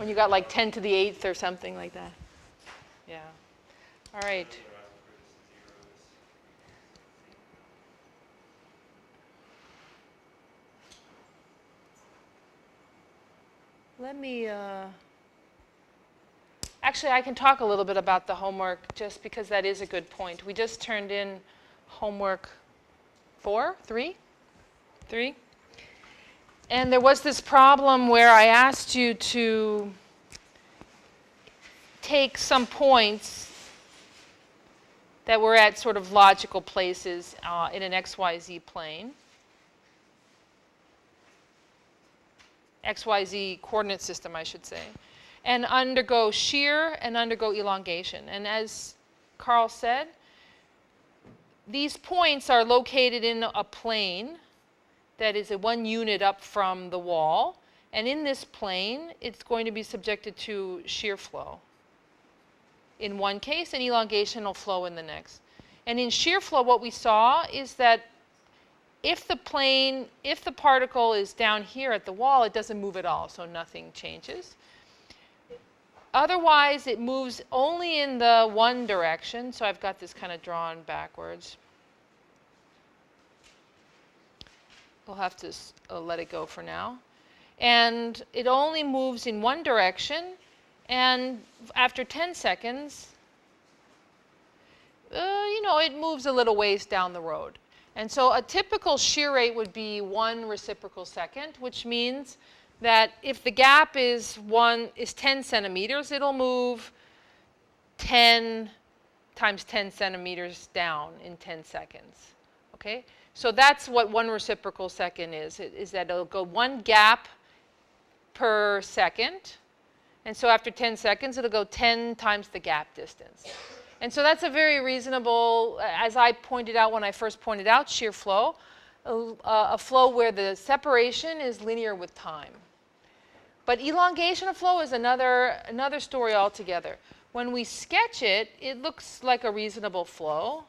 when you got like 10 to the 8th or something like that. Yeah. All right. Let me, actually, I can talk a little bit about the homework just because that is a good point. We just turned in homework 3. And there was this problem where I asked you to take some points that were at sort of logical places in an XYZ plane. XYZ coordinate system, I should say, and undergo shear and undergo elongation. And as Carl said, these points are located in a plane that is 1 unit up from the wall. And in this plane, it's going to be subjected to shear flow in one case and elongational flow in the next. And in shear flow, what we saw is that if the particle is down here at the wall, it doesn't move at all, so nothing changes. Otherwise, it moves only in the one direction. So I've got this kind of drawn backwards. We'll have to let it go for now. And it only moves in one direction. And after 10 seconds, it moves a little ways down the road. And so a typical shear rate would be 1 reciprocal second, which means that if the gap is 10 centimeters, it'll move 10 times 10 centimeters down in 10 seconds. Okay? So that's what 1 reciprocal second is that it'll go 1 gap per second. And so after 10 seconds, it'll go 10 times the gap distance. And so that's a very reasonable, as I pointed out when I first pointed out shear flow, a flow where the separation is linear with time. But elongation of flow is another story altogether. When we sketch it, it looks like a reasonable flow.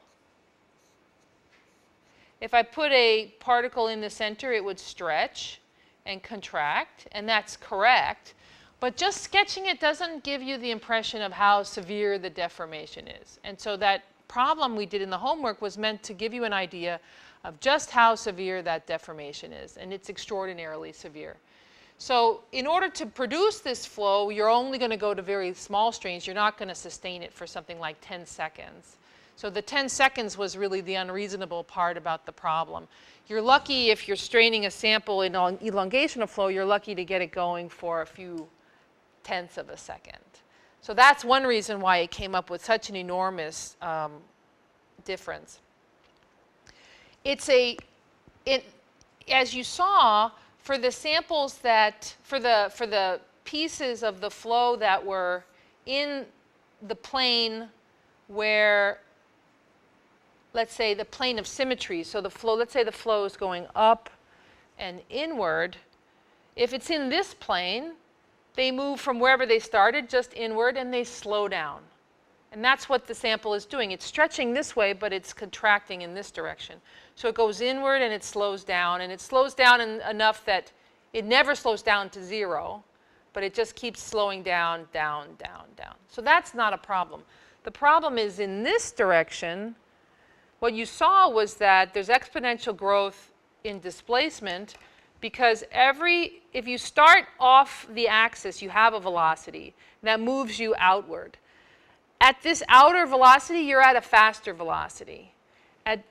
If I put a particle in the center, it would stretch and contract, and that's correct. But just sketching it doesn't give you the impression of how severe the deformation is. And so that problem we did in the homework was meant to give you an idea of just how severe that deformation is. And it's extraordinarily severe. So in order to produce this flow, you're only going to go to very small strains. You're not going to sustain it for something like 10 seconds. So the 10 seconds was really the unreasonable part about the problem. You're lucky if you're straining a sample in elongation of flow, you're lucky to get it going for a few tenths of a second. So that's one reason why it came up with such an enormous difference. As you saw, for the samples for the pieces of the flow that were in the plane where, let's say, the plane of symmetry, so the flow, let's say the flow is going up and inward, if it's in this plane, they move from wherever they started just inward and they slow down. And that's what the sample is doing. It's stretching this way, but it's contracting in this direction. So it goes inward and it slows down. And it slows down enough that it never slows down to 0, but it just keeps slowing down, down, down, down. So that's not a problem. The problem is in this direction, what you saw was that there's exponential growth in displacement because if you start off the axis, you have a velocity that moves you outward. At this outer velocity, you're at a faster velocity.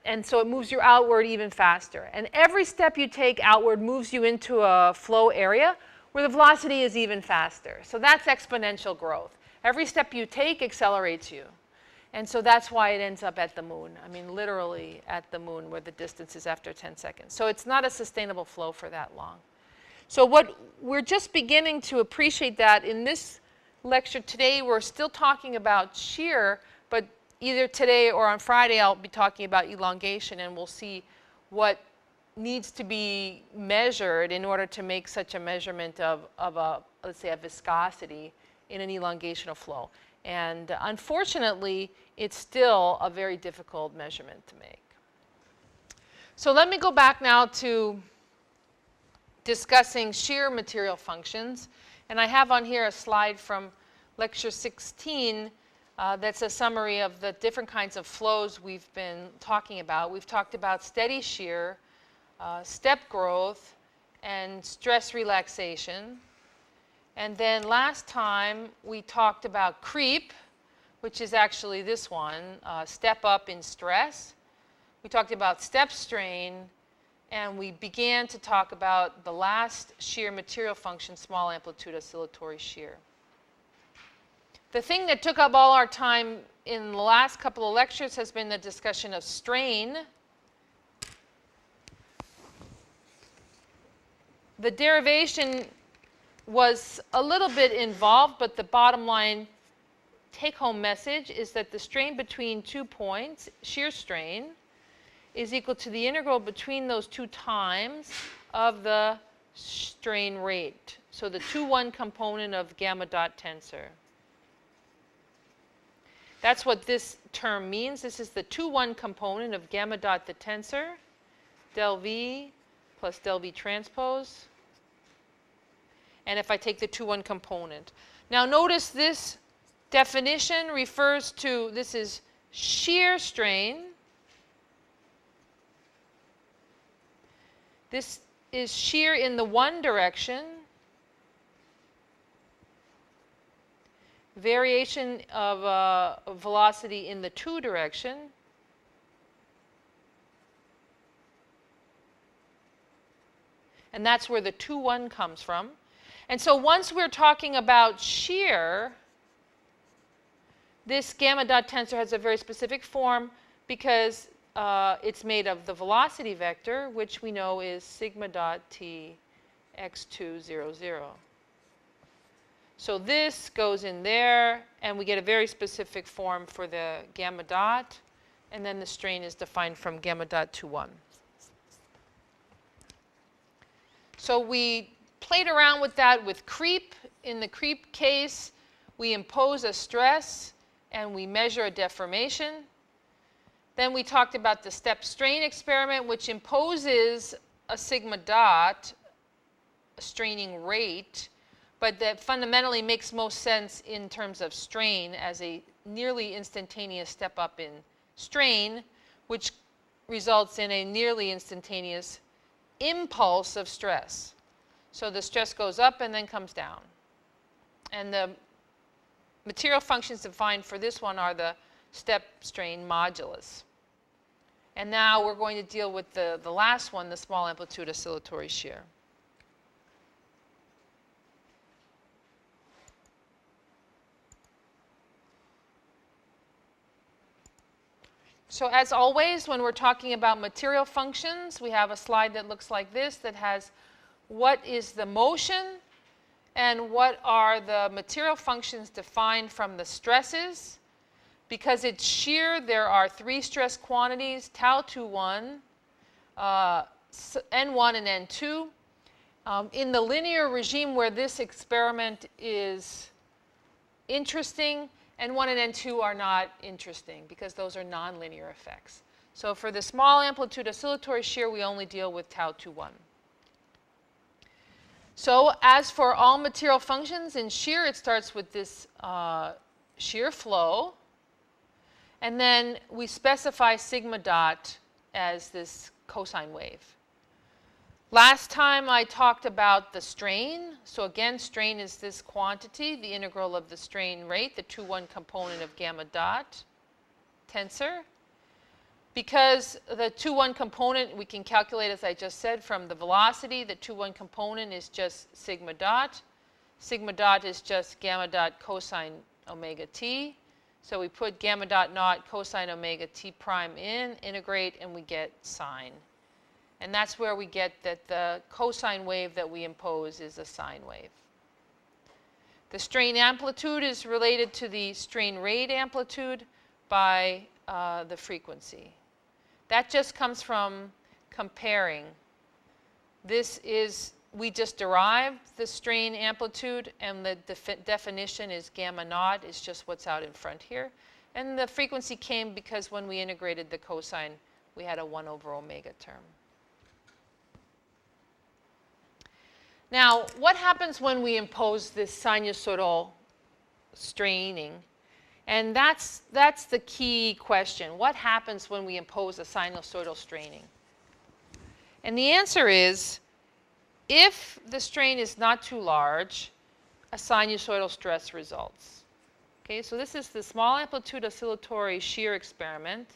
And so it moves you outward even faster. And every step you take outward moves you into a flow area where the velocity is even faster. So that's exponential growth. Every step you take accelerates you. And so that's why it ends up at the moon. I mean, literally at the moon where the distance is after 10 seconds. So it's not a sustainable flow for that long. So we're just beginning to appreciate that in this lecture today. We're still talking about shear, but either today or on Friday I'll be talking about elongation, and we'll see what needs to be measured in order to make such a measurement of let's say, a viscosity in an elongation of flow. And unfortunately, it's still a very difficult measurement to make. So let me go back now to discussing shear material functions. And I have on here a slide from lecture 16 that's a summary of the different kinds of flows we've been talking about. We've talked about steady shear, step growth, and stress relaxation. And then last time we talked about creep, which is actually this one, step up in stress. We talked about step strain, and we began to talk about the last shear material function, small amplitude oscillatory shear. The thing that took up all our time in the last couple of lectures has been the discussion of strain. The derivation was a little bit involved, but the bottom line take-home message is that the strain between 2 points, shear strain, is equal to the integral between those two times of the strain rate. So the 2-1 component of gamma dot tensor. That's what this term means. This is the 2-1 component of gamma dot the tensor, del V plus del V transpose. And if I take the 2-1 component. Now notice this definition refers to, this is shear strain. This is shear in the one direction. Variation of velocity in the two direction. And that's where the 2-1 comes from. And so once we're talking about shear, this gamma dot tensor has a very specific form because it's made of the velocity vector, which we know is sigma dot t x2, 0, 0. So this goes in there, and we get a very specific form for the gamma dot, and then the strain is defined from gamma dot to 1. So we played around with that with creep. In the creep case, we impose a stress, and we measure a deformation. Then we talked about the step strain experiment, which imposes a sigma dot, a straining rate, but that fundamentally makes most sense in terms of strain as a nearly instantaneous step up in strain, which results in a nearly instantaneous impulse of stress. So the stress goes up and then comes down. And the material functions defined for this one are the step strain modulus. And now we're going to deal with the last one, the small amplitude oscillatory shear. So as always, when we're talking about material functions, we have a slide that looks like this that has what is the motion and what are the material functions defined from the stresses. Because it's shear, there are 3 stress quantities, tau 2-1, N1 and N2. In the linear regime where this experiment is interesting, N1 and N2 are not interesting because those are nonlinear effects. So for the small amplitude oscillatory shear, we only deal with tau 2-1. So as for all material functions in shear, it starts with this shear flow. And then we specify sigma dot as this cosine wave. Last time I talked about the strain. So again, strain is this quantity, the integral of the strain rate, the 2-1 component of gamma dot tensor. Because the 2-1 component we can calculate, as I just said, from the velocity. The 2-1 component is just sigma dot. Sigma dot is just gamma dot cosine omega t. So we put gamma dot naught cosine omega t prime in, integrate, and we get sine. And that's where we get that the cosine wave that we impose is a sine wave. The strain amplitude is related to the strain rate amplitude by the frequency. That just comes from comparing. This is, we just derived the strain amplitude, and the definition is gamma naught is just what's out in front here. And the frequency came because when we integrated the cosine, we had a 1 over omega term. Now, what happens when we impose this sinusoidal straining? And that's the key question. What happens when we impose a sinusoidal straining? And the answer is, if the strain is not too large, a sinusoidal stress results. Okay, so this is the small amplitude oscillatory shear experiment.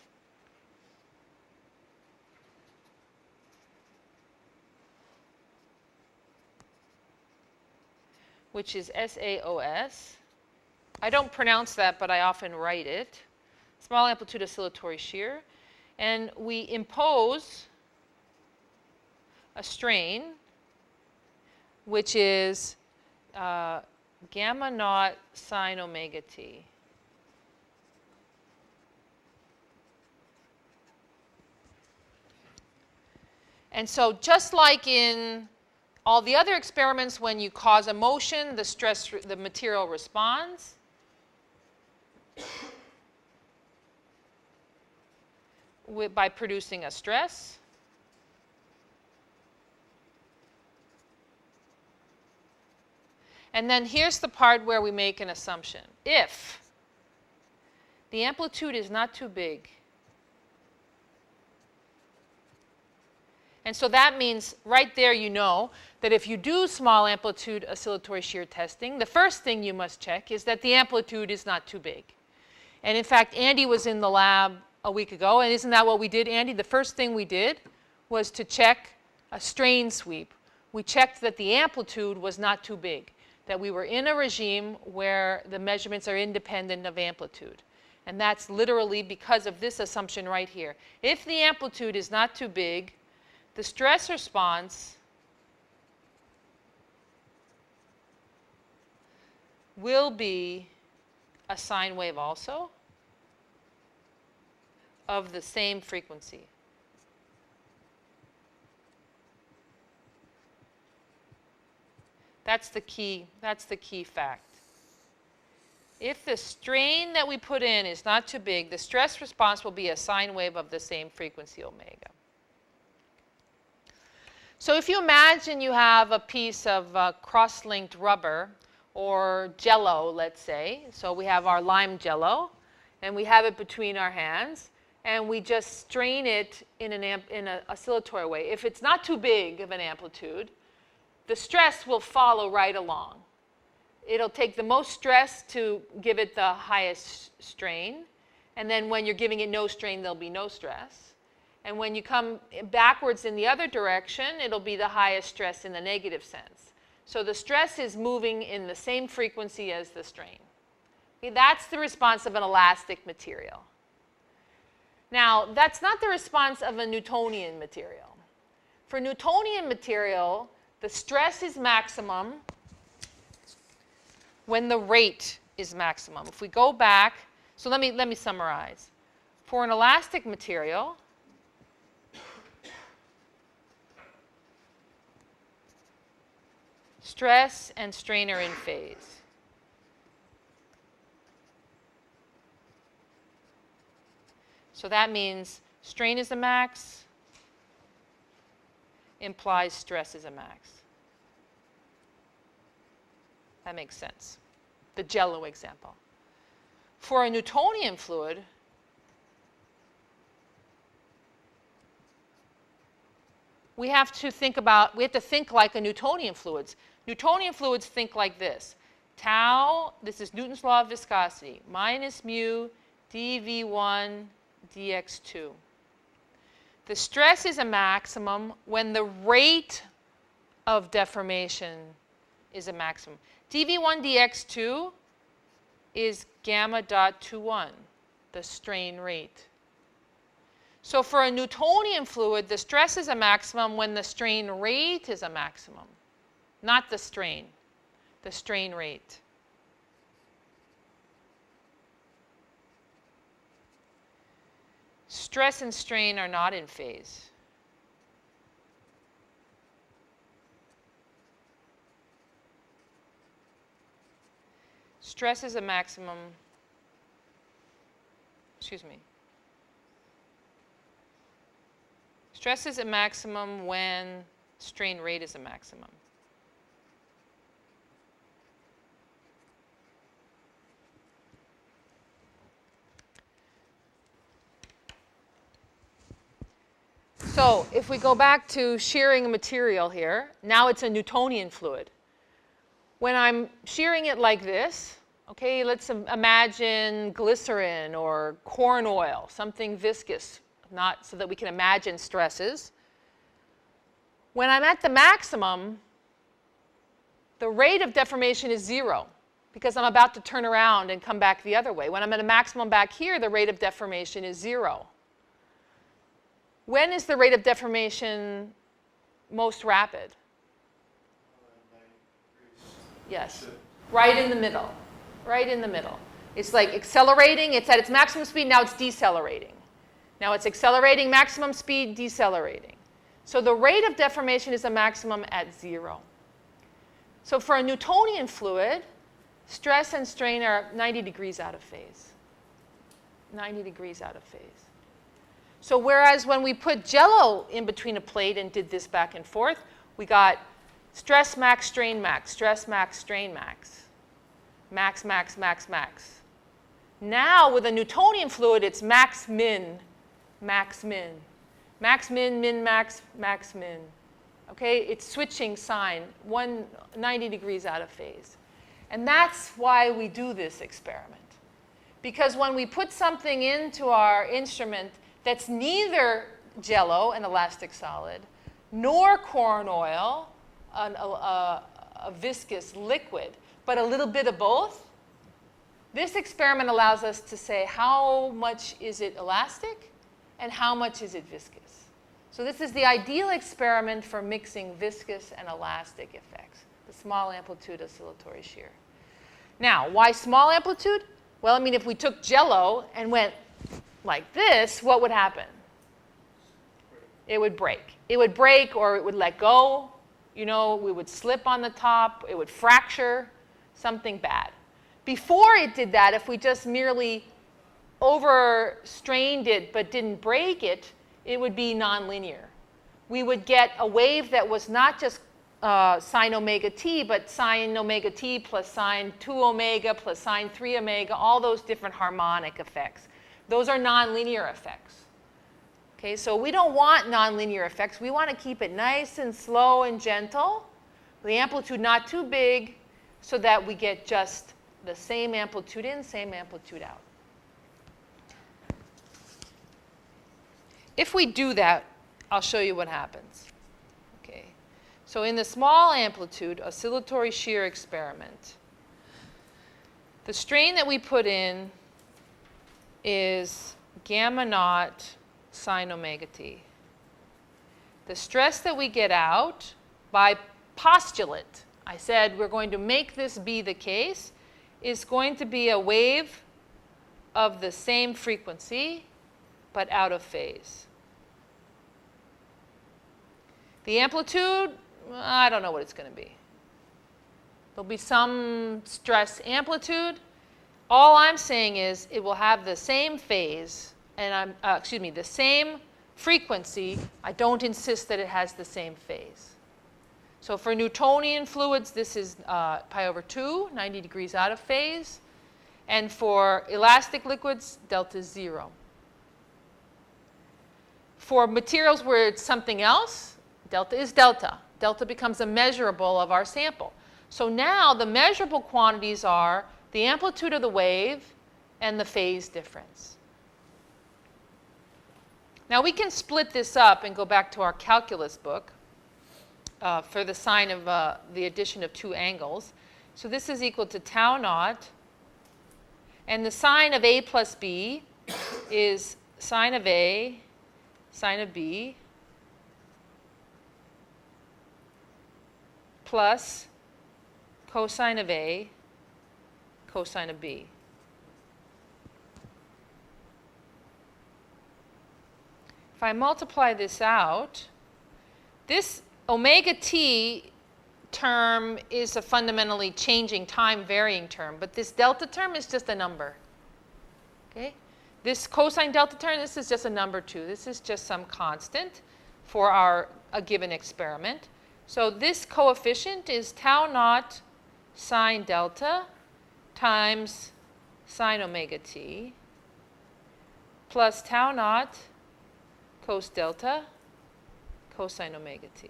Which is SAOS. I don't pronounce that, but I often write it. Small amplitude oscillatory shear. And we impose a strain, which is gamma naught sine omega t. And so just like in all the other experiments, when you cause a motion, the material responds. By producing a stress. And then here's the part where we make an assumption. If the amplitude is not too big, and so that means right there you know that if you do small amplitude oscillatory shear testing, the first thing you must check is that the amplitude is not too big. And in fact, Andy was in the lab a week ago, and isn't that what we did, Andy? The first thing we did was to check a strain sweep. We checked that the amplitude was not too big, that we were in a regime where the measurements are independent of amplitude. And that's literally because of this assumption right here. If the amplitude is not too big, the stress response will be a sine wave also of the same frequency. That's the key fact. If the strain that we put in is not too big, the stress response will be a sine wave of the same frequency omega. So if you imagine you have a piece of cross-linked rubber or Jell-O, let's say. So we have our lime Jell-O, and we have it between our hands, and we just strain it in an oscillatory way. If it's not too big of an amplitude, the stress will follow right along. It'll take the most stress to give it the highest strain, and then when you're giving it no strain, there'll be no stress. And when you come backwards in the other direction, it'll be the highest stress in the negative sense. So the stress is moving in the same frequency as the strain. Okay, that's the response of an elastic material. Now, that's not the response of a Newtonian material. For Newtonian material, the stress is maximum when the rate is maximum. If we go back, so let me summarize. For an elastic material, stress and strain are in phase. So that means strain is a max, implies stress is a max. That makes sense. The Jell-O example. For a Newtonian fluid, we have to think like a Newtonian fluids. Newtonian fluids think like this. Tau, this is Newton's law of viscosity, minus mu dV1 dx2. The stress is a maximum when the rate of deformation is a maximum. dV1 dx2 is gamma dot 21, the strain rate. So for a Newtonian fluid, the stress is a maximum when the strain rate is a maximum. Not the strain rate. Stress and strain are not in phase. Stress is a maximum, Stress is a maximum when strain rate is a maximum. So if we go back to shearing a material here, now it's a Newtonian fluid. When I'm shearing it like this, okay, let's imagine glycerin or corn oil, something viscous, not so that we can imagine stresses. When I'm at the maximum, the rate of deformation is 0 because I'm about to turn around and come back the other way. When I'm at a maximum back here, the rate of deformation is 0. When is the rate of deformation most rapid? Yes, right in the middle, right in the middle. It's like accelerating, it's at its maximum speed, now it's decelerating. Now it's accelerating, maximum speed, decelerating. So the rate of deformation is a maximum at 0. So for a Newtonian fluid, stress and strain are 90 degrees out of phase. 90 degrees out of phase. So whereas when we put Jello in between a plate and did this back and forth, we got stress max, strain max, stress max, strain max, max, max, max, max. Now with a Newtonian fluid, it's max, min, max, min. Max, min, min, max, max, min. Okay, it's switching sign, 90 degrees out of phase. And that's why we do this experiment. Because when we put something into our instrument that's neither Jello, an elastic solid, nor corn oil, a viscous liquid, but a little bit of both, this experiment allows us to say how much is it elastic and how much is it viscous. So this is the ideal experiment for mixing viscous and elastic effects, the small amplitude oscillatory shear. Now, why small amplitude? Well, I mean, if we took Jello and went like this, what would happen? It would break. It would break or it would let go. You know, we would slip on the top. It would fracture, something bad. Before it did that, if we just merely overstrained it but didn't break it, it would be nonlinear. We would get a wave that was not just sine omega t, but sine omega t plus sine 2 omega plus sine 3 omega, all those different harmonic effects. Those are nonlinear effects. Okay, so we don't want nonlinear effects. We want to keep it nice and slow and gentle, the amplitude not too big, so that we get just the same amplitude in, same amplitude out. If we do that, I'll show you what happens. Okay, so in the small amplitude oscillatory shear experiment, the strain that we put in is gamma naught sine omega t. The stress that we get out by postulate, I said we're going to make this be the case, is going to be a wave of the same frequency but out of phase. The amplitude, I don't know what it's going to be. There'll be some stress amplitude. All I'm saying is it will have the same phase, and the same frequency. I don't insist that it has the same phase. So for Newtonian fluids, this is pi over 2, 90 degrees out of phase. And for elastic liquids, delta is 0. For materials where it's something else, delta is delta. Delta becomes a measurable of our sample. So now the measurable quantities are the amplitude of the wave and the phase difference. Now we can split this up and go back to our calculus book for the sign of the addition of two angles. So this is equal to tau naught. And the sign of A plus B is sine of A, sine of B, plus cosine of A, cosine of B. If I multiply this out, this omega t term is a fundamentally changing time varying term, but this delta term is just a number. Okay? This cosine delta term, this is just a number too. This is just some constant for a given experiment. So this coefficient is tau naught sine delta times sine omega t plus tau naught cos delta cosine omega t.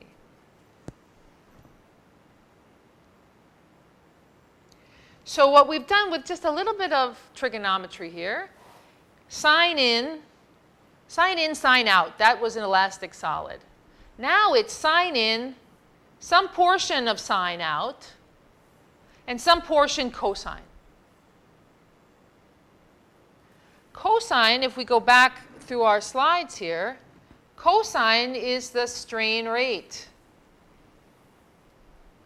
So what we've done with just a little bit of trigonometry here, sine in, sine out. That was an elastic solid. Now it's sine in, some portion of sine out, and some portion cosine. Cosine, if we go back through our slides here, cosine is the strain rate.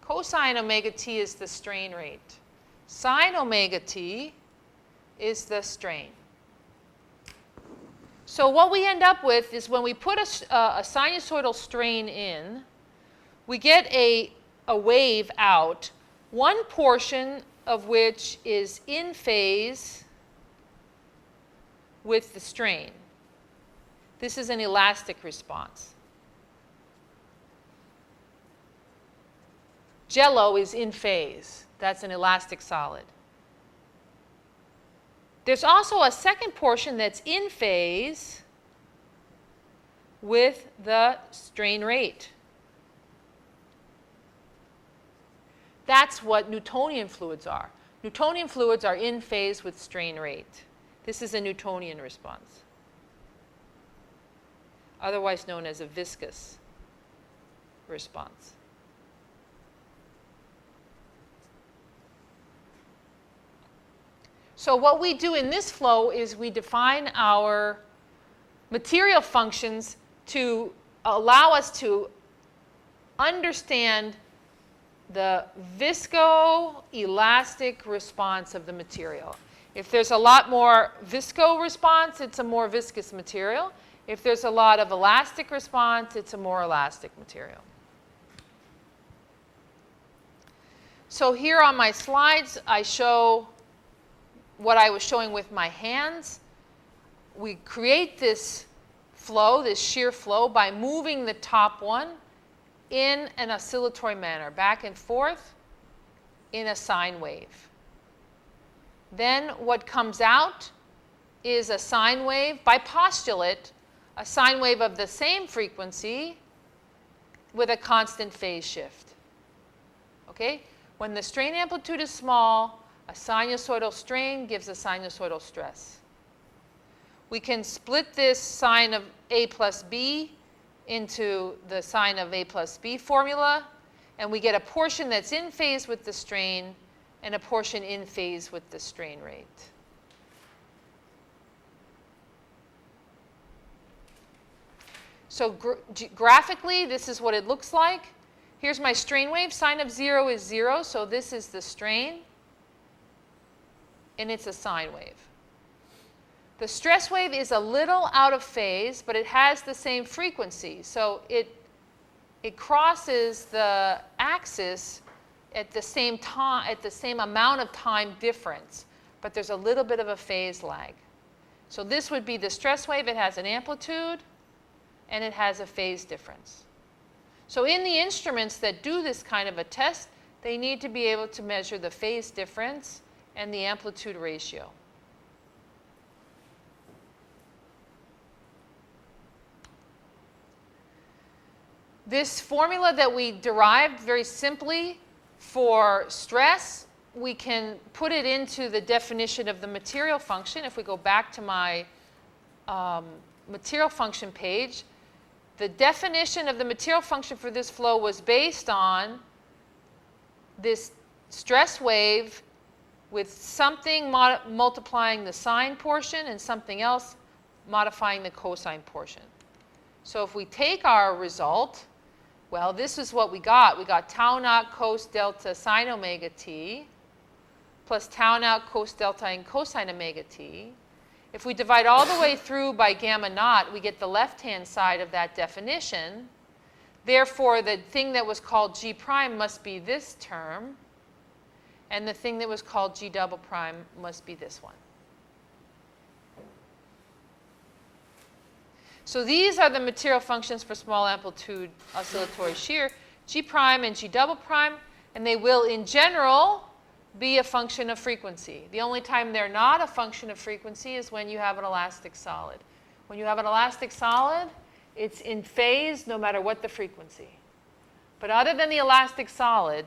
Cosine omega t is the strain rate. Sine omega t is the strain. So what we end up with is when we put a sinusoidal strain in, we get a wave out, one portion of which is in phase with the strain. This is an elastic response. Jello is in phase. That's an elastic solid. There's also a second portion that's in phase with the strain rate. That's what Newtonian fluids are. Newtonian fluids are in phase with strain rate. This is a Newtonian response, otherwise known as a viscous response. So what we do in this flow is we define our material functions to allow us to understand the viscoelastic response of the material. If there's a lot more visco response, it's a more viscous material. If there's a lot of elastic response, it's a more elastic material. So here on my slides, I show what I was showing with my hands. We create this flow, this shear flow, by moving the top one in an oscillatory manner, back and forth in a sine wave. Then what comes out is a sine wave, by postulate, a sine wave of the same frequency with a constant phase shift. Okay? When the strain amplitude is small, a sinusoidal strain gives a sinusoidal stress. We can split this sine of A plus B into the sine of A plus B formula, and we get a portion that's in phase with the strain and a portion in phase with the strain rate. So graphically, this is what it looks like. Here's my strain wave. Sine of 0 is 0, so this is the strain, and it's a sine wave. The stress wave is a little out of phase, but it has the same frequency. So it crosses the axis at the same time, at the same amount of time difference, but there's a little bit of a phase lag. So this would be the stress wave. It has an amplitude, and it has a phase difference. So in the instruments that do this kind of a test, they need to be able to measure the phase difference and the amplitude ratio. This formula that we derived very simply for stress, we can put it into the definition of the material function. If we go back to my material function page, the definition of the material function for this flow was based on this stress wave with something multiplying the sine portion and something else modifying the cosine portion. So if we take our result, well, this is what we got. We got tau naught cos delta sine omega t plus tau naught cos delta and cosine omega t. If we divide all the way through by gamma naught, we get the left-hand side of that definition. Therefore, the thing that was called G prime must be this term, and the thing that was called G double prime must be this one. So these are the material functions for small amplitude oscillatory shear, G prime and G double prime, and they will, in general, be a function of frequency. The only time they're not a function of frequency is when you have an elastic solid. When you have an elastic solid, It's in phase no matter what the frequency. But other than the elastic solid,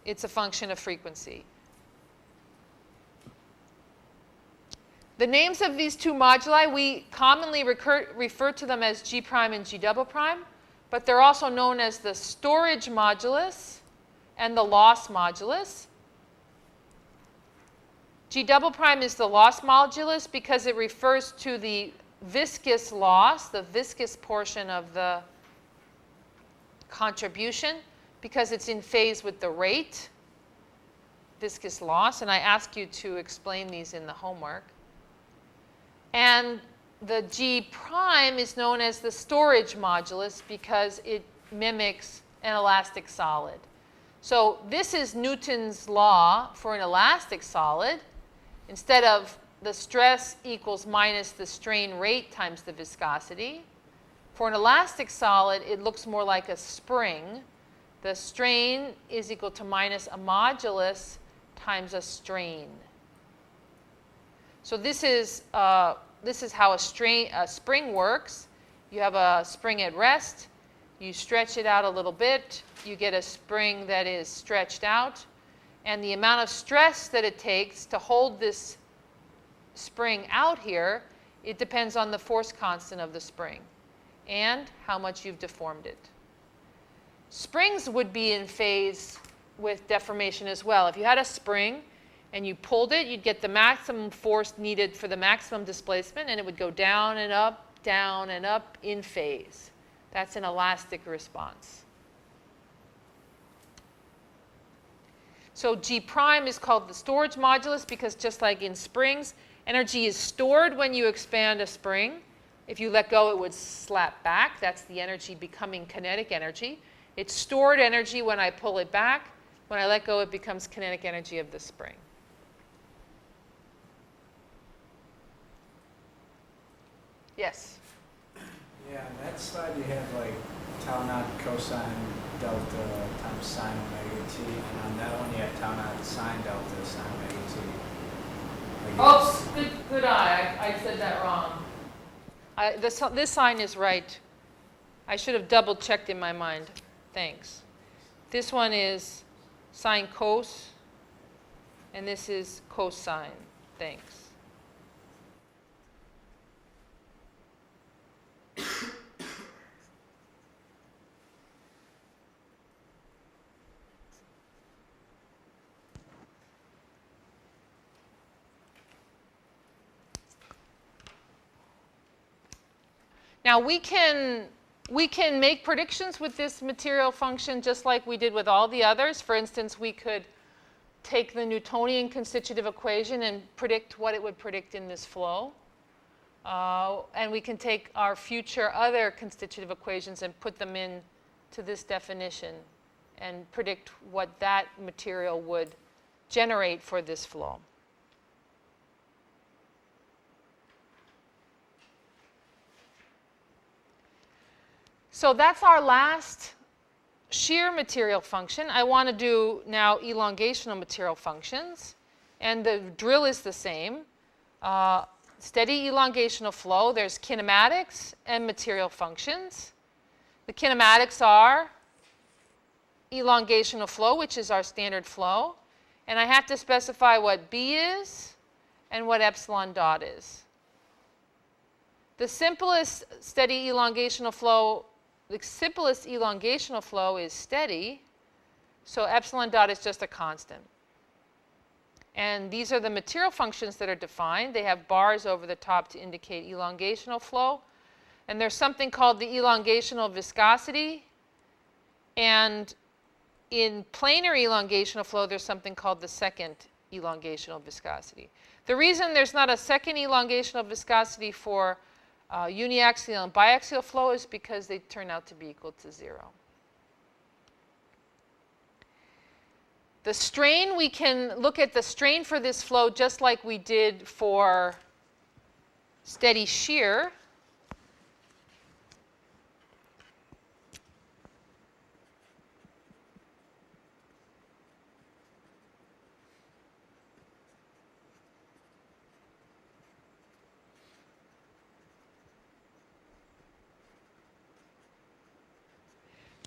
it's a function of frequency. The names of these two moduli, we commonly refer to them as G prime and G double prime, but they're also known as the storage modulus and the loss modulus. G double prime is the loss modulus because it refers to the viscous loss, the viscous portion of the contribution, because it's in phase with the rate, viscous loss, and I ask you to explain these in the homework. And the G prime is known as the storage modulus because it mimics an elastic solid. So this is Newton's law for an elastic solid. Instead of the stress equals minus the strain rate times the viscosity, for an elastic solid, it looks more like a spring. The strain is equal to minus a modulus times a strain. So this is how a spring works. You have a spring at rest. You stretch it out a little bit. You get a spring that is stretched out. And the amount of stress that it takes to hold this spring out here, it depends on the force constant of the spring and how much you've deformed it. Springs would be in phase with deformation as well. If you had a spring and you pulled it, you'd get the maximum force needed for the maximum displacement, and it would go down and up in phase. That's an elastic response. So G prime is called the storage modulus because just like in springs, energy is stored when you expand a spring. If you let go, it would slap back. That's the energy becoming kinetic energy. It's stored energy when I pull it back. When I let go, it becomes kinetic energy of the spring. Yes? Yeah, on that slide you have like tau naught cosine delta times sine omega t, and on that one you have tau naught sine delta sine omega t. Oops, good eye. I said that wrong. This sign is right. I should have double checked in my mind. Thanks. This one is sine cos, and this is cosine. Thanks. Now we can make predictions with this material function just like we did with all the others. For instance, we could take the Newtonian constitutive equation and predict what it would predict in this flow. And we can take our future other constitutive equations and put them into this definition and predict what that material would generate for this flow. So that's our last shear material function. I want to do now elongational material functions. And the drill is the same. Steady elongational flow, there's kinematics and material functions. The kinematics are elongational flow, which is our standard flow. And I have to specify what B is and what epsilon dot is. The simplest elongational flow is steady, so epsilon dot is just a constant. And these are the material functions that are defined. They have bars over the top to indicate elongational flow. And there's something called the elongational viscosity. And in planar elongational flow, there's something called the second elongational viscosity. The reason there's not a second elongational viscosity for uniaxial and biaxial flow is because they turn out to be equal to 0. The strain, we can look at the strain for this flow just like we did for steady shear.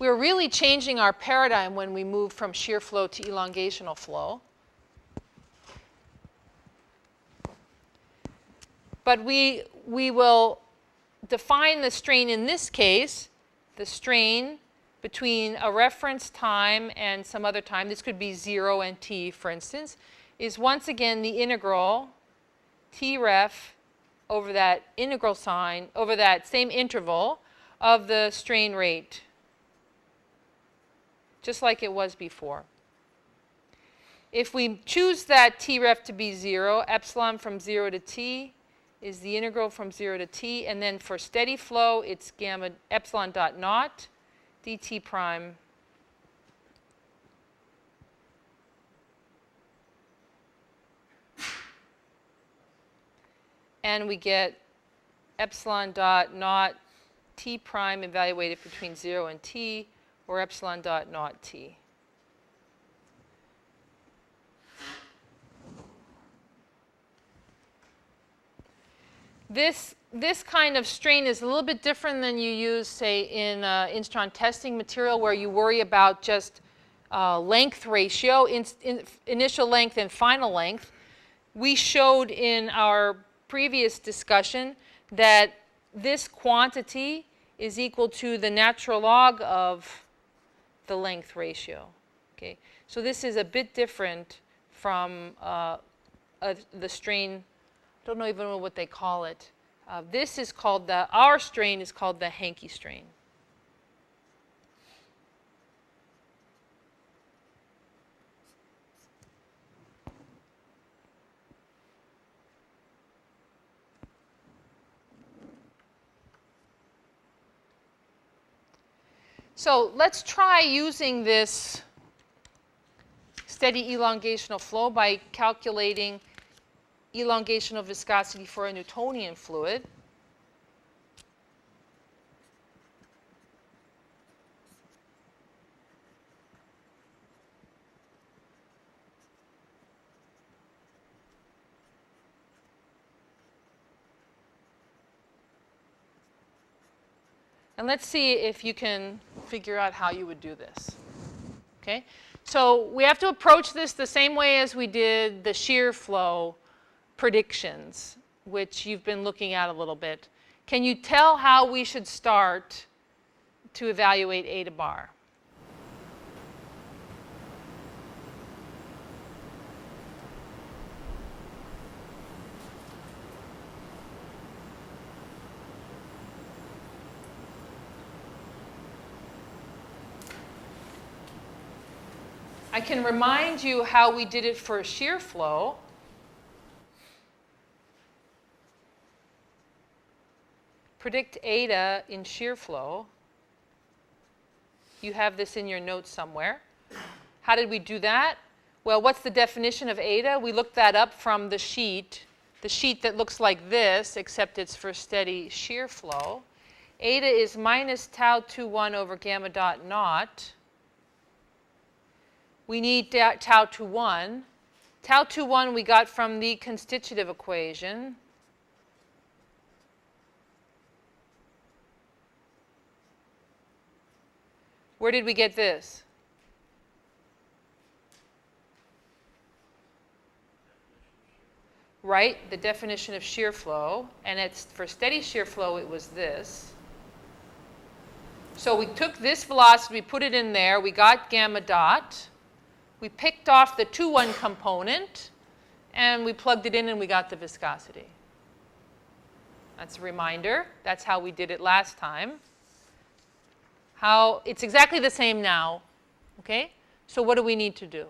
we're really changing our paradigm when we move from shear flow to elongational flow. But we will define the strain in this case, the strain between a reference time and some other time, this could be 0 and t, for instance, is once again the integral t ref over that integral sign, over that same interval of the strain rate, just like it was before. If we choose that t ref to be 0, epsilon from 0 to t is the integral from 0 to t, and then for steady flow, it's gamma epsilon dot naught dt prime and we get epsilon dot naught t prime evaluated between 0 and t, or epsilon dot naught t. This kind of strain is a little bit different than you use, say, in instron testing material, where you worry about just length ratio, initial length and final length. We showed in our previous discussion that this quantity is equal to the natural log of the length ratio. Okay, so this is a bit different from the strain. I don't even know what they call it. This is called our strain is called the Hanke strain. So let's try using this steady elongational flow by calculating elongational viscosity for a Newtonian fluid. And let's see if you can figure out how you would do this. Okay? So we have to approach this the same way as we did the shear flow predictions, which you've been looking at a little bit. Can you tell how we should start to evaluate eta bar? I can remind you how we did it for shear flow. Predict eta in shear flow. You have this in your notes somewhere. How did we do that? Well, what's the definition of eta? We looked that up from the sheet that looks like this, except it's for steady shear flow. Eta is minus tau 21 over gamma dot naught. We need tau 21. Tau 21 we got from the constitutive equation. Where did we get this? Right, the definition of shear flow. And it's for steady shear flow, it was this. So we took this velocity, we put it in there, we got gamma dot. We picked off the 2-1 component, and we plugged it in, and we got the viscosity. That's a reminder. That's how we did it last time. It's exactly the same now. Okay? So what do we need to do?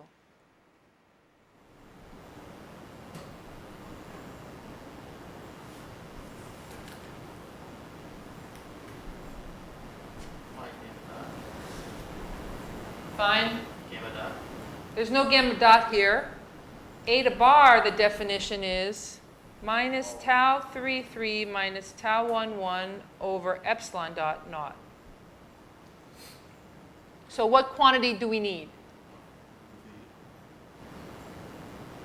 Fine. There's no gamma dot here. Eta bar, the definition is minus tau 33 minus tau 11 over epsilon dot naught. So what quantity do we need?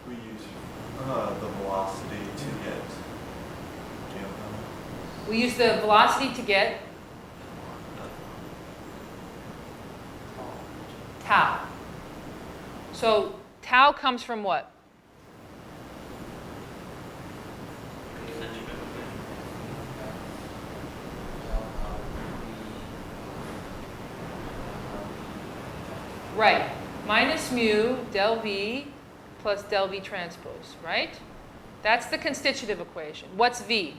We use the velocity to get gamma. We use the velocity to get Tau. So tau comes from what? Right. Minus mu del V plus del V transpose, right? That's the constitutive equation. What's V?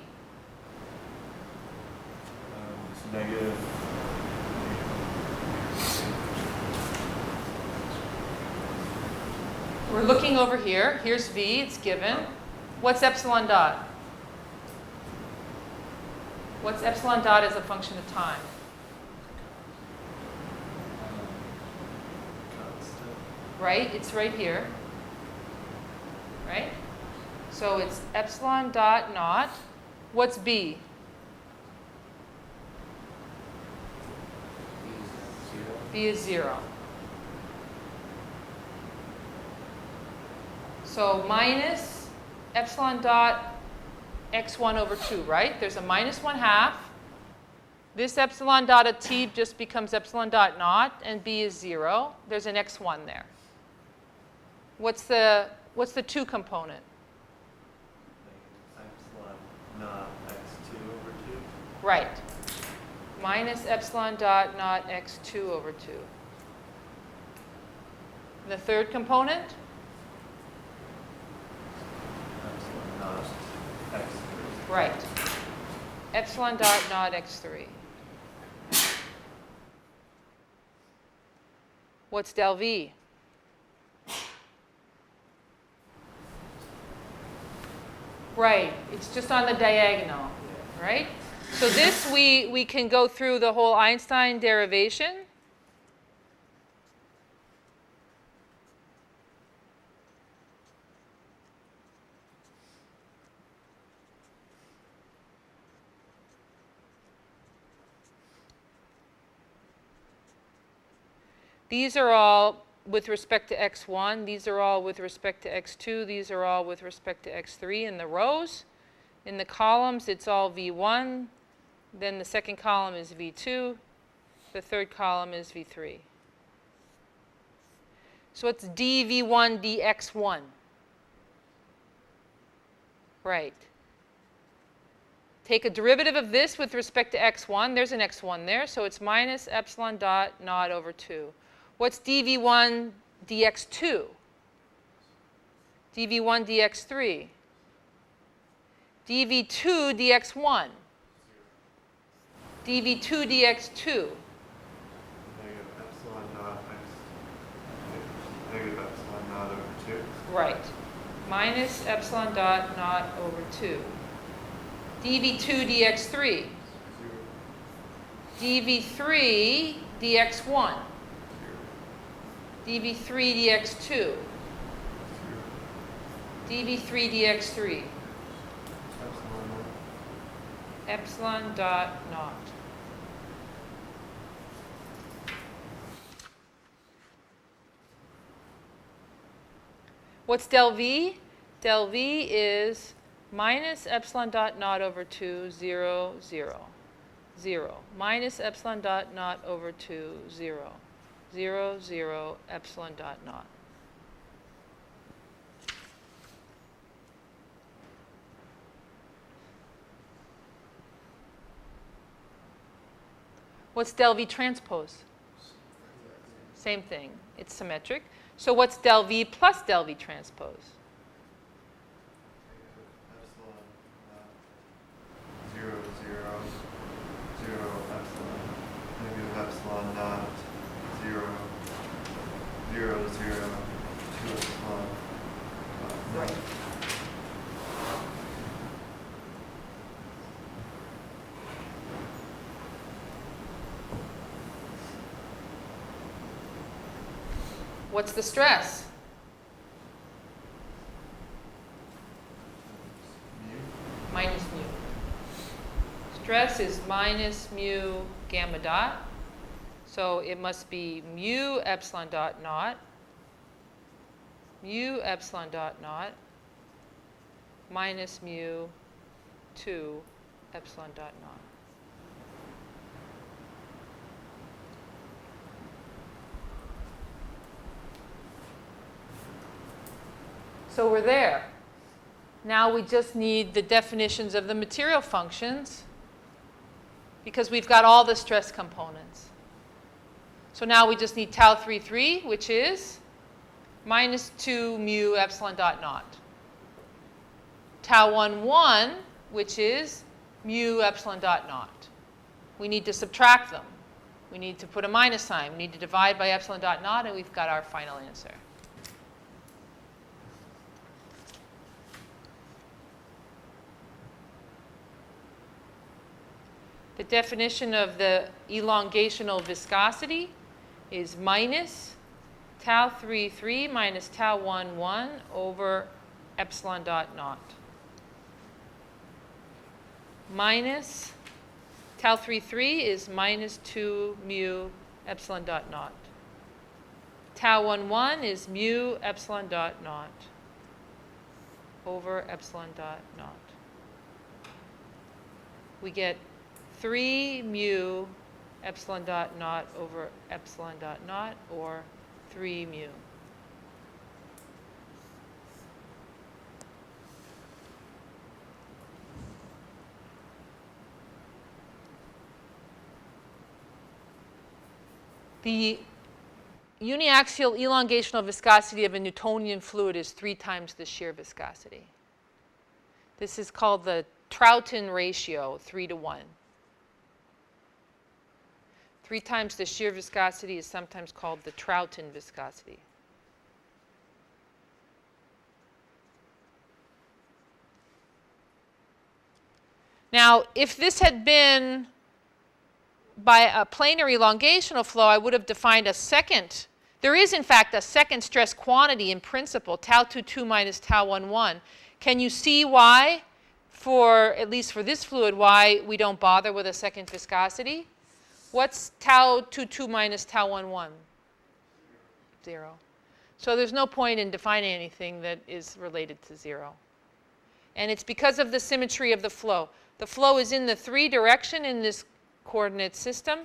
It's negative. We're looking over here. Here's V. It's given. What's epsilon dot? What's epsilon dot as a function of time? Constant. Right? It's right here. Right? So it's epsilon dot naught. What's B? B is 0. So minus epsilon dot x1 over 2, right? There's a minus 1/2. This epsilon dot of t just becomes epsilon dot naught, and b is 0. There's an x1 there. What's the 2 component? Epsilon naught x2 over 2. Right. Minus epsilon dot naught x2 over 2. The third component? Epsilon naught x3. Right. Epsilon dot naught x3. What's del V? Right. It's just on the diagonal, right? So this we can go through the whole Einstein derivation. These are all with respect to x1. These are all with respect to x2. These are all with respect to x3 in the rows. In the columns, it's all v1. Then the second column is v2. The third column is v3. So it's dv1 dx1. Right. Take a derivative of this with respect to x1. There's an x1 there, so it's minus epsilon dot naught over 2. What's dv1 dx2? dv1 dx3? dv2 dx1? dv2 dx2? Negative epsilon naught x. Negative epsilon naught over 2. Right. Minus epsilon dot naught over 2. dv2 dx3? dv3 dx1? dv3 dx2? dv3 dx3? Epsilon naught. Epsilon dot naught. What's del V? Del V is minus epsilon dot naught over 2, 0, 0, 0. Minus epsilon dot naught over 2, 0, 0, 0, epsilon dot naught. What's del V transpose? Same thing. It's symmetric. So what's del V plus del V transpose? Epsilon naught 0, 0, 0 epsilon. Negative epsilon naught 0, 0, 0, 2 epsilon. Right. What's the stress? Mu. Minus mu. Stress is minus mu gamma dot. So it must be mu epsilon dot naught, mu epsilon dot naught, minus mu 2 epsilon dot naught. So we're there. Now we just need the definitions of the material functions because we've got all the stress components. So now we just need tau 33, which is minus 2 mu epsilon dot naught. Tau 11, which is mu epsilon dot naught. We need to subtract them. We need to put a minus sign. We need to divide by epsilon dot naught, and we've got our final answer. The definition of the elongational viscosity is minus tau 33 minus tau 11 over epsilon dot naught. Minus tau 33 is minus 2 mu epsilon dot naught. Tau 11 is mu epsilon dot naught over epsilon dot naught. We get 3 mu epsilon dot naught over epsilon dot naught, or 3 mu. The uniaxial elongational viscosity of a Newtonian fluid is 3 times the shear viscosity. This is called the Troughton ratio, 3 to 1. 3 times the shear viscosity is sometimes called the Troughton viscosity. Now, if this had been by a planar elongational flow, I would have defined a second. There is, in fact, a second stress quantity in principle, tau 22 minus tau 11. Can you see why, at least for this fluid, why we don't bother with a second viscosity? What's tau 22 minus tau 11? 0. So there's no point in defining anything that is related to 0. And it's because of the symmetry of the flow. The flow is in the 3 direction in this coordinate system,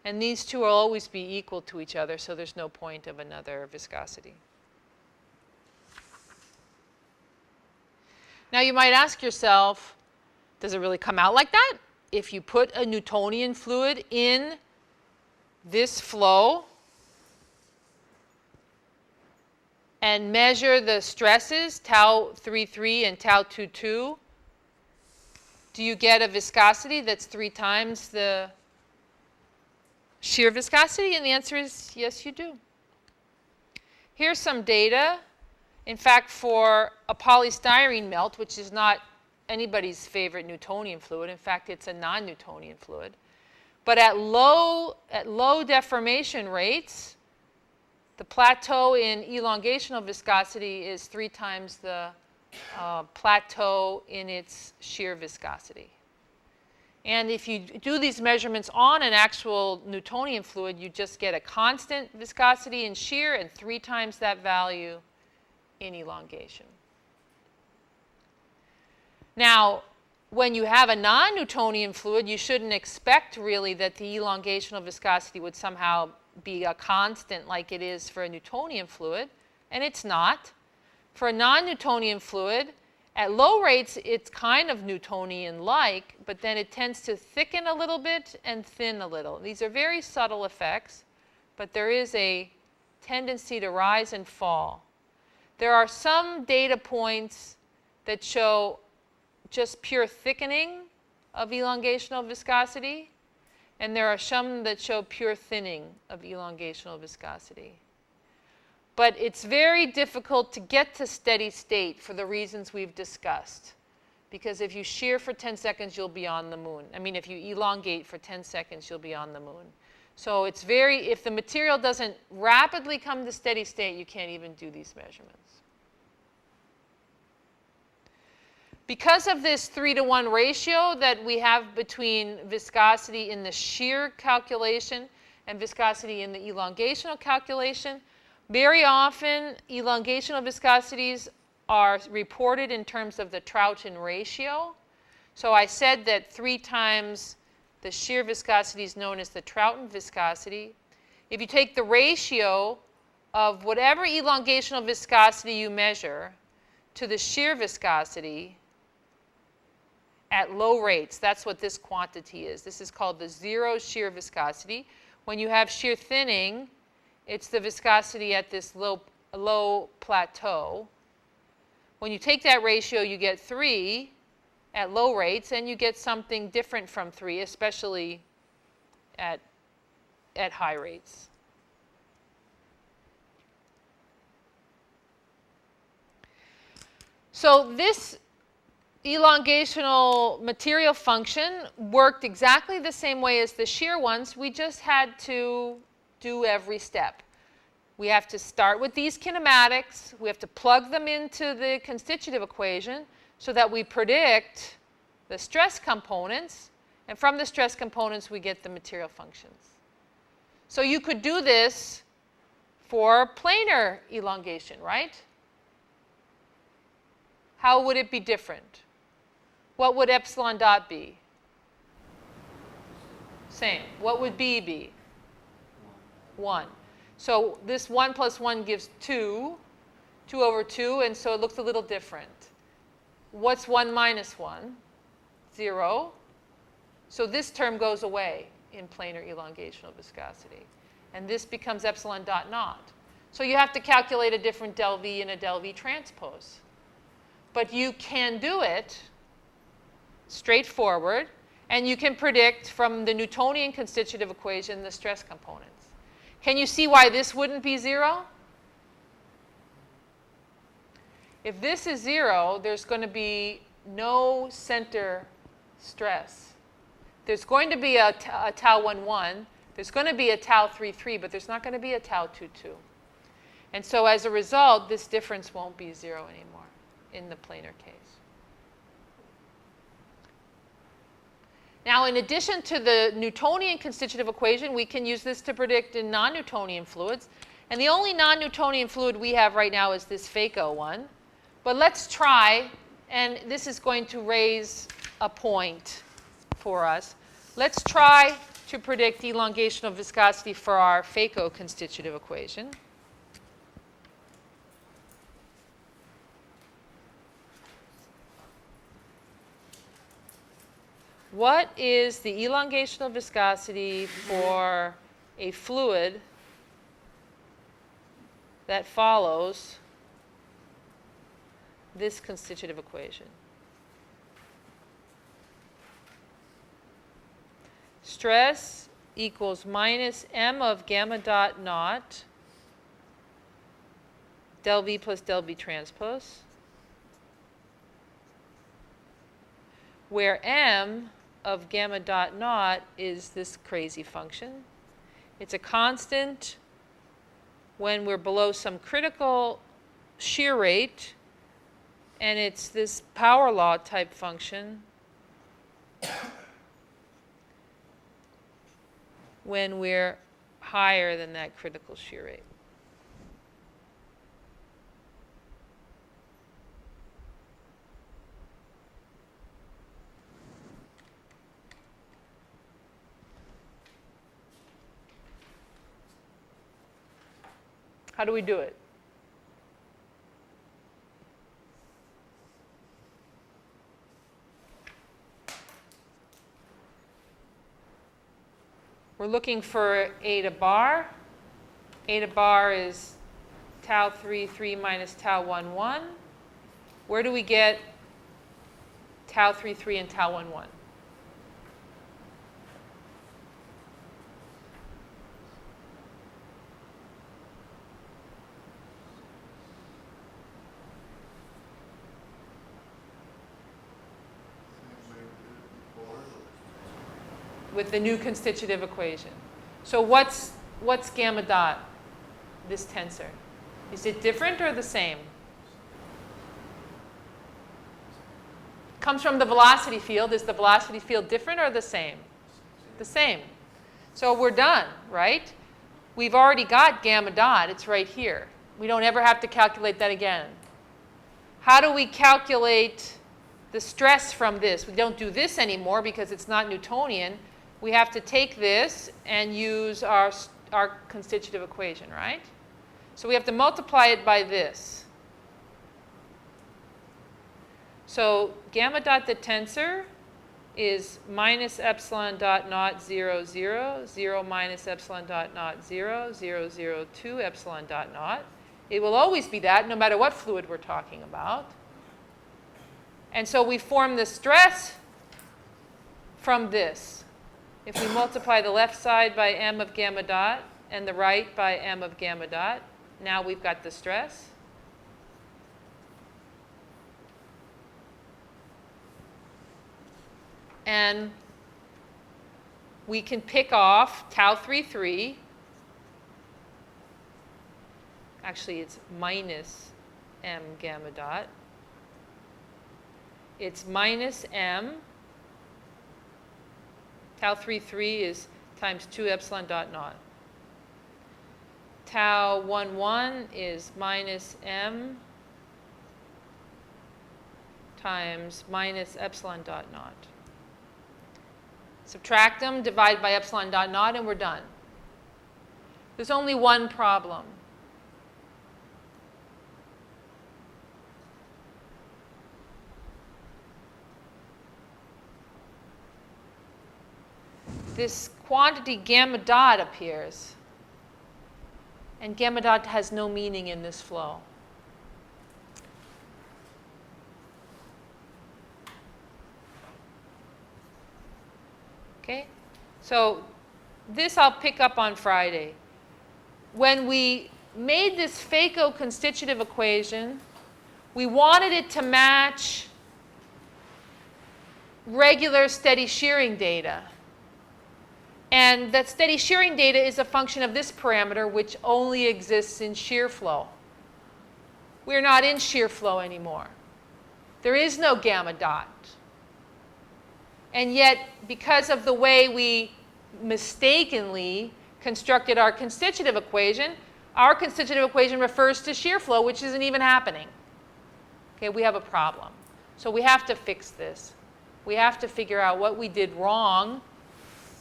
and these two will always be equal to each other, so there's no point of another viscosity. Now you might ask yourself, does it really come out like that? If you put a Newtonian fluid in this flow and measure the stresses, tau 33 and tau 22, do you get a viscosity that's 3 times the shear viscosity? And the answer is yes, you do. Here's some data. In fact, for a polystyrene melt, which is not anybody's favorite Newtonian fluid. In fact, it's a non-Newtonian fluid. But at low deformation rates, the plateau in elongational viscosity is 3 times the plateau in its shear viscosity. And if you do these measurements on an actual Newtonian fluid, you just get a constant viscosity in shear and 3 times that value in elongation. Now, when you have a non-Newtonian fluid, you shouldn't expect really that the elongational viscosity would somehow be a constant like it is for a Newtonian fluid, and it's not. For a non-Newtonian fluid, at low rates, it's kind of Newtonian-like, but then it tends to thicken a little bit and thin a little. These are very subtle effects, but there is a tendency to rise and fall. There are some data points that show just pure thickening of elongational viscosity, and there are some that show pure thinning of elongational viscosity. But it's very difficult to get to steady state for the reasons we've discussed. Because if you shear for 10 seconds, you'll be on the moon. I mean, if you elongate for 10 seconds, you'll be on the moon. So it's if the material doesn't rapidly come to steady state, you can't even do these measurements. Because of this 3 to 1 ratio that we have between viscosity in the shear calculation and viscosity in the elongational calculation, very often elongational viscosities are reported in terms of the Troughton ratio. So I said that 3 times the shear viscosity is known as the Troughton viscosity. If you take the ratio of whatever elongational viscosity you measure to the shear viscosity at low rates. That's what this quantity is. This is called the zero shear viscosity. When you have shear thinning, it's the viscosity at this low plateau. When you take that ratio, you get 3 at low rates, and you get something different from 3, especially at high rates. So this elongational material function worked exactly the same way as the shear ones. We just had to do every step. We have to start with these kinematics. We have to plug them into the constitutive equation so that we predict the stress components. And from the stress components, we get the material functions. So you could do this for planar elongation, right? How would it be different? What would epsilon dot be? Same. What would B be? 1. So this 1 plus 1 gives 2, 2 over 2, and so it looks a little different. What's 1 minus 1? 0. So this term goes away in planar elongational viscosity. And this becomes epsilon dot naught. So you have to calculate a different del V and a del V transpose. But you can do it straightforward, and you can predict from the Newtonian constitutive equation the stress components. Can you see why this wouldn't be 0? If this is 0, there's going to be no center stress. There's going to be a tau 1,1. There's going to be a tau 3,3, but there's not going to be a tau 2,2. And so as a result, this difference won't be 0 anymore in the planar case. Now, in addition to the Newtonian constitutive equation, we can use this to predict in non-Newtonian fluids. And the only non-Newtonian fluid we have right now is this phaco one. But let's try, and this is going to raise a point for us. Let's try to predict elongational viscosity for our phaco constitutive equation. What is the elongational viscosity for a fluid that follows this constitutive equation? Stress equals minus m of gamma dot naught del V plus del V transpose, where m of gamma dot naught is this crazy function. It's a constant when we're below some critical shear rate, and it's this power law type function when we're higher than that critical shear rate. How do we do it? We're looking for eta bar. Eta bar is tau 3,3 minus tau 1,1. Where do we get tau 3,3 and tau 1,1? With the new constitutive equation. So what's gamma dot, this tensor? Is it different or the same? Comes from the velocity field. Is the velocity field different or the same? The same. So we're done, right? We've already got gamma dot. It's right here. We don't ever have to calculate that again. How do we calculate the stress from this? We don't do this anymore because it's not Newtonian. We have to take this and use our constitutive equation, right? So we have to multiply it by this. So gamma dot the tensor is minus epsilon dot naught 0, 0, 0 minus epsilon dot naught 0, 0, 0, 2 epsilon dot naught. It will always be that no matter what fluid we're talking about. And so we form the stress from this. If we multiply the left side by m of gamma dot and the right by m of gamma dot, now we've got the stress. And we can pick off tau 33. Actually, it's minus m gamma dot. It's minus m. Tau 33 is times 2 epsilon dot naught. Tau 11 is minus m times minus epsilon dot naught. Subtract them, divide by epsilon dot naught, and we're done. There's only one problem. This quantity gamma dot appears, and gamma dot has no meaning in this flow. Okay? So this I'll pick up on Friday. When we made this FACO-constitutive equation, we wanted it to match regular steady shearing data. And that steady shearing data is a function of this parameter, which only exists in shear flow. We're not in shear flow anymore. There is no gamma dot. And yet, because of the way we mistakenly constructed our constitutive equation refers to shear flow, which isn't even happening. Okay, we have a problem. So we have to fix this. We have to figure out what we did wrong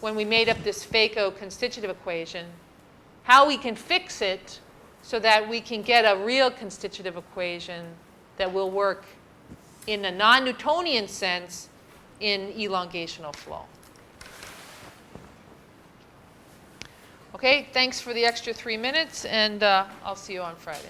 when we made up this FACO-constitutive equation, how we can fix it so that we can get a real constitutive equation that will work in a non-Newtonian sense in elongational flow. Okay, thanks for the extra 3 minutes, and I'll see you on Friday.